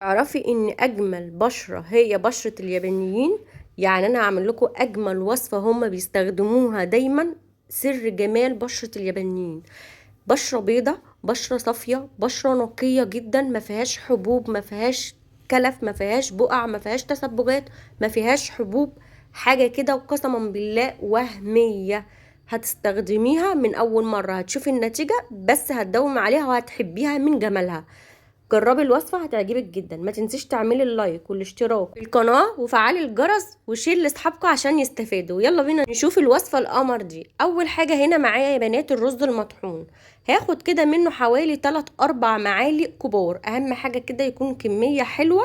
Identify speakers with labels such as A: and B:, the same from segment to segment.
A: تعرفي ان اجمل بشرة هي بشرة اليابانيين؟ يعني انا هعمل لكم اجمل وصفة هم بيستخدموها دايما. سر جمال بشرة اليابانيين: بشرة بيضة، بشرة صافية، بشرة نقية جدا، ما فيهاش حبوب، ما فيهاش كلف، ما فيهاش بقع، ما فيهاش تسبغات، ما فيهاش حبوب. حاجة كده وقسما بالله وهمية. هتستخدميها من اول مرة هتشوفي النتيجة، بس هتدوم عليها وهتحبيها من جمالها. جربي الوصفة هتعجبك جدا. ما تنسيش تعملي اللايك والاشتراك في القناة وفعلي الجرس وشير لاصحابكم عشان يستفادوا. يلا بينا نشوف الوصفة القمر دي. اول حاجة هنا معايا يا بنات الرز المطحون. هاخد كده منه حوالي 3-4 معالق كبار. اهم حاجة كده يكون كمية حلوة،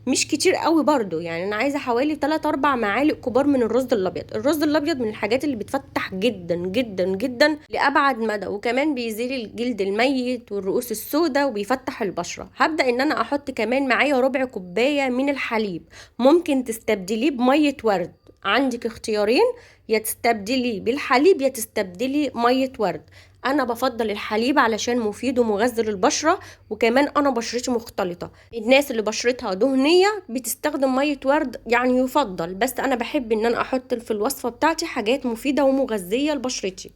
A: مش كتير قوي برضو. يعني انا عايزة حوالي 3-4 معالق كبار من الرز الابيض. الرز الابيض من الحاجات اللي بتفتح جدا جدا جدا لابعد مدى، وكمان بيزيل الجلد الميت والرؤوس السوداء وبيفتح البشرة. هبدأ ان انا احط كمان معايا ربع كوباية من الحليب. ممكن تستبدليه بمية ورد، عندك اختيارين: يا تستبدليه بالحليب يا تستبدلي مية ورد. انا بفضل الحليب علشان مفيد ومغذي للبشرة، وكمان انا بشرتي مختلطة. الناس اللي بشرتها دهنية بتستخدم مية ورد، يعني يفضل، بس انا بحب ان انا احط في الوصفة بتاعتي حاجات مفيدة ومغذية لبشرتي.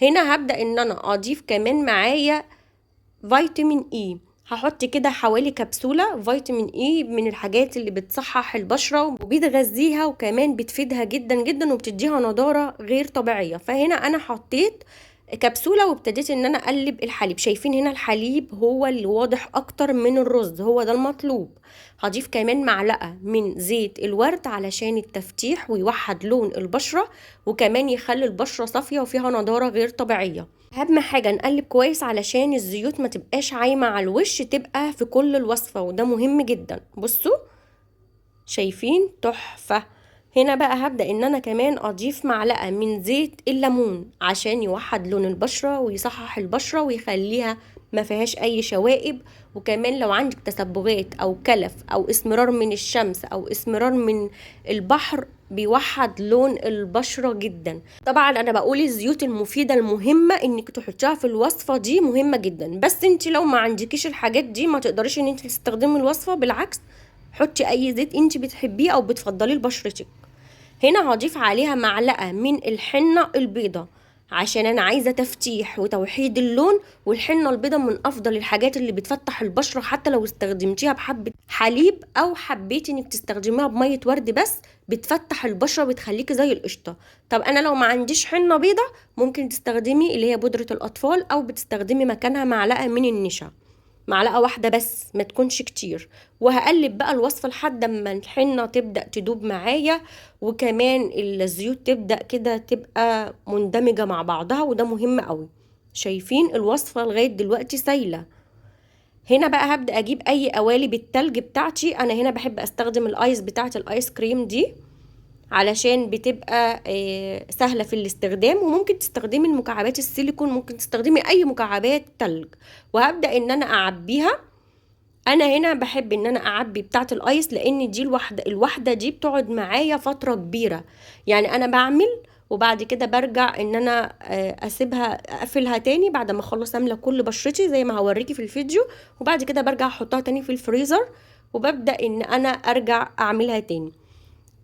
A: هنا هبدأ ان انا اضيف كمان معايا فيتامين اي. هحط كده حوالي كبسولة فيتامين اي، من الحاجات اللي بتصحح البشرة وبتغذيها وكمان بتفيدها جدا جدا وبتديها نضارة غير طبيعية. فهنا انا حطيت كبسولة وابتديت ان انا اقلب الحليب. شايفين هنا الحليب هو اللي واضح اكتر من الرز، هو ده المطلوب. هضيف كمان معلقة من زيت الورد علشان التفتيح ويوحد لون البشرة، وكمان يخلي البشرة صافية وفيها نضارة غير طبيعية. اهم حاجة نقلب كويس علشان الزيوت ما تبقاش عايمة على الوش، تبقى في كل الوصفة، وده مهم جدا. بصوا، شايفين؟ تحفة. هنا بقى هبدأ ان انا كمان اضيف معلقة من زيت الليمون عشان يوحد لون البشرة ويصحح البشرة ويخليها ما فيهاش اي شوائب. وكمان لو عندك تسبغات او كلف او اسمرار من الشمس او اسمرار من البحر، بيوحد لون البشرة جدا. طبعا انا بقول الزيوت المفيدة المهمة انك تحطيها في الوصفة دي مهمة جدا، بس انت لو ما عندكيش الحاجات دي ما تقدريش ان انت تستخدمي الوصفة. بالعكس، حطي اي زيت انت بتحبيه او بتفضليه لبشرتك. هنا هضيف عليها معلقة من الحنة البيضة عشان انا عايزة تفتيح وتوحيد اللون. والحنة البيضة من افضل الحاجات اللي بتفتح البشرة، حتى لو استخدمتيها بحبة حليب او حبيتي انك تستخدميها بمية ورد بس، بتفتح البشرة بتخليكي زي القشطة. طب انا لو ما عنديش حنة بيضة، ممكن تستخدمي اللي هي بودرة الاطفال، او بتستخدمي مكانها معلقة من النشا. معلقة واحدة بس، ما تكونش كتير. وهقلب بقى الوصفة لحد ما الحنة تبدأ تدوب معايا، وكمان الزيوت تبدأ كده تبقى مندمجة مع بعضها، وده مهم قوي. شايفين الوصفة لغاية دلوقتي سايلة؟ هنا بقى هبدأ اجيب اي قوالب التلج بتاعتي. انا هنا بحب استخدم الايس بتاعت الايس كريم دي علشان بتبقى سهلة في الاستخدام. وممكن تستخدمي المكعبات السيليكون، ممكن تستخدمي اي مكعبات تلج. وهبدأ ان انا اعبيها. انا هنا بحب ان انا اعبي بتاعه الايس، لان دي الواحده دي بتقعد معايا فتره كبيره. يعني انا بعمل وبعد كده برجع ان انا اسيبها اقفلها تاني بعد ما اخلص املى كل بشرتي زي ما هوريكي في الفيديو. وبعد كده برجع احطها تاني في الفريزر، وببدأ ان انا ارجع اعملها تاني.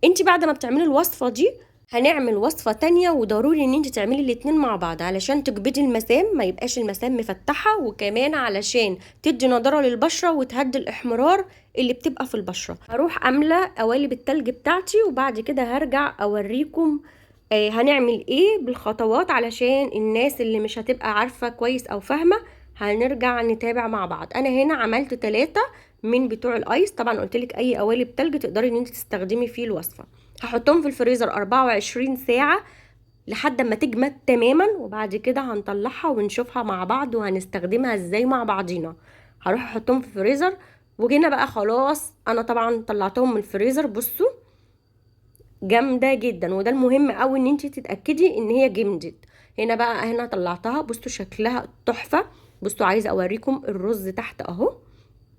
A: انت بعد ما بتعملي الوصفة دي هنعمل وصفة تانية، وضروري ان انت تعملي الاتنين مع بعض علشان تكبدي المسام، ما يبقاش المسام مفتحة، وكمان علشان تدي نضارة للبشرة وتهدي الاحمرار اللي بتبقى في البشرة. هروح املى قوالب التلج بتاعتي، وبعد كده هرجع اوريكم هنعمل ايه بالخطوات علشان الناس اللي مش هتبقى عارفة كويس او فاهمة. هنرجع نتابع مع بعض. انا هنا عملت 3 من بتوع الايس. طبعا قلتلك اي قوالب تلج تقدري ان انت تستخدمي فيه الوصفة. هحطهم في الفريزر 24 ساعة لحد ما تجمد تماما، وبعد كده هنطلعها ونشوفها مع بعض وهنستخدمها ازاي مع بعضينا. هروح احطهم في الفريزر. وجينا بقى خلاص، انا طبعا طلعتهم من الفريزر. بصوا، جامده جدا، وده المهم قوي ان انت تتاكدي ان هي جمدت. هنا بقى هنا طلعتها، بصوا شكلها تحفه. بصوا، عايزه اوريكم الرز تحت اهو.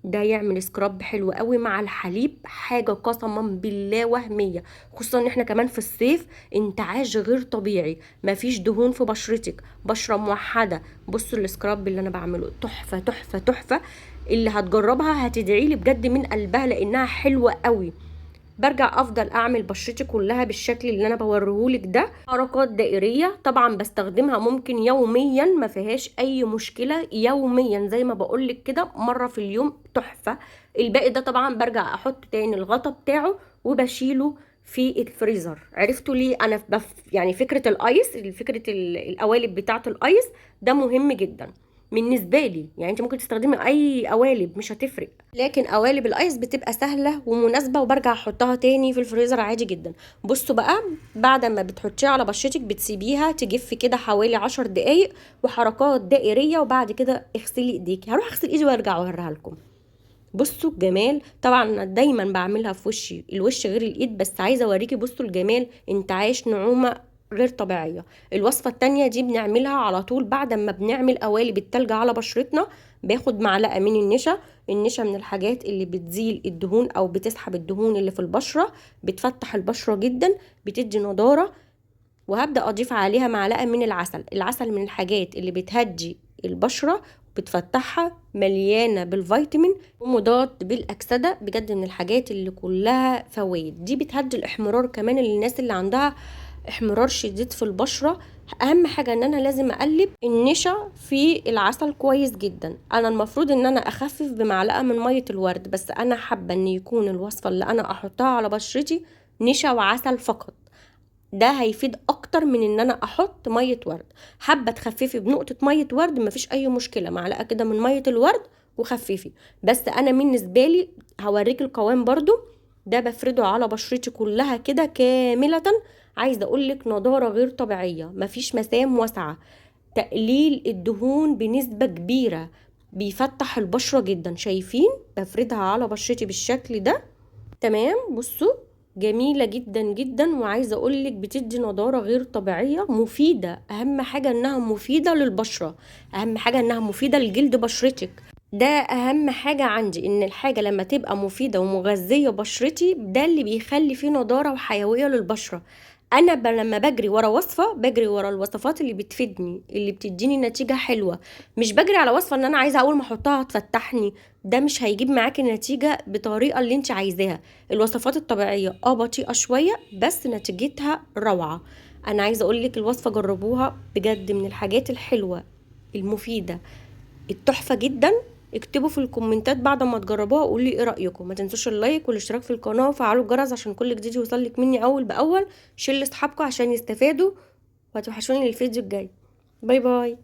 A: ده يعمل سكراب حلو قوي مع الحليب، حاجه قسما بالله وهميه. خصوصا ان احنا كمان في الصيف، انتعاش غير طبيعي، مفيش دهون في بشرتك، بشره موحده. بصوا السكراب اللي انا بعمله تحفه تحفه تحفه. اللي هتجربها هتدعيلي بجد من قلبها لانها حلوه قوي. برجع افضل اعمل بشرتي كلها بالشكل اللي انا بوريهولك ده، حركات دائريه. طبعا بستخدمها ممكن يوميا، ما فيهاش اي مشكله، يوميا زي ما بقولك كده مره في اليوم تحفه. الباقي ده طبعا برجع احط تاني الغطا بتاعه وبشيله في الفريزر. عرفتوا ليه انا يعني فكره الايس، فكره القوالب بتاعه الايس ده مهم جدا بالنسبه لي. يعني انت ممكن تستخدمي اي قوالب مش هتفرق، لكن قوالب الايس بتبقى سهله ومناسبه، وبرجع احطها تاني في الفريزر عادي جدا. بصوا بقى، بعد ما بتحطيها على بشرتك بتسيبيها تجف كده حوالي 10 دقايق وحركات دائريه، وبعد كده اغسلي ايديك. هروح اغسل ايدي وارجع اوريها لكم. بصوا الجمال. طبعا أنا دايما بعملها في وشي، الوش غير الايد، بس عايزه اوريكي بصوا الجمال، انتعاش، نعومه غير طبيعيه. الوصفه التانية دي بنعملها على طول بعد ما بنعمل قوالب التلج على بشرتنا. باخد معلقه من النشا. النشا من الحاجات اللي بتزيل الدهون او بتسحب الدهون اللي في البشره، بتفتح البشره جدا، بتدي نضاره. وهبدأ أضيف عليها معلقة من العسل. العسل من الحاجات اللي بتهدي البشرة، بتفتحها، مليانة بالفيتامين ومضاد بالأكسدة، بجد من الحاجات اللي كلها فوائد. دي بتهدي الإحمرار كمان، للناس اللي عندها إحمرار شديد في البشرة. أهم حاجة إن أنا لازم أقلب النشا في العسل كويس جدا. أنا المفروض إن أنا أخفف بمعلقة من مية الورد، بس أنا حابة إن يكون الوصفة اللي أنا أحطها على بشرتي نشا وعسل فقط. ده هيفيد اكتر من ان انا احط ميه ورد. حابه تخففي بنقطه ميه ورد مفيش اي مشكله، معلقه كده من ميه الورد وخففي. بس انا بالنسبه لي هوريك القوام برضو. ده بفرده على بشرتي كلها كده كامله. عايزه اقولك نضاره غير طبيعيه، مفيش مسام واسعه، تقليل الدهون بنسبه كبيره، بيفتح البشره جدا. شايفين؟ بفردها على بشرتي بالشكل ده. تمام. بصوا جميلة جدا جدا، وعايزة اقولك بتدي نضارة غير طبيعية، مفيدة. اهم حاجة انها مفيدة للبشرة، اهم حاجة انها مفيدة لجلد بشرتك. ده اهم حاجة عندي، ان الحاجة لما تبقى مفيدة ومغذية بشرتي ده اللي بيخلي فيه نضارة وحيوية للبشرة. انا لما بجري ورا وصفة، بجري ورا الوصفات اللي بتفيدني، اللي بتديني نتيجة حلوة. مش بجري على وصفة ان انا عايزة اول ما احطها تفتحني. ده مش هيجيب معاكي النتيجة بطريقة اللي انت عايزاها. الوصفات الطبيعية بطيئة شوية بس نتيجتها روعة. انا عايزة اقولك الوصفة جربوها بجد، من الحاجات الحلوة المفيدة التحفة جدا. اكتبوا في الكومنتات بعد ما تجربوها وقولي ايه رأيكم. ما تنسوش اللايك والاشتراك في القناة وفعلوا الجرس عشان كل جديد يوصلك مني اول باول. شيل لاصحابكم عشان يستفادوا، وهتوحشوني للفيديو الجاي. باي باي.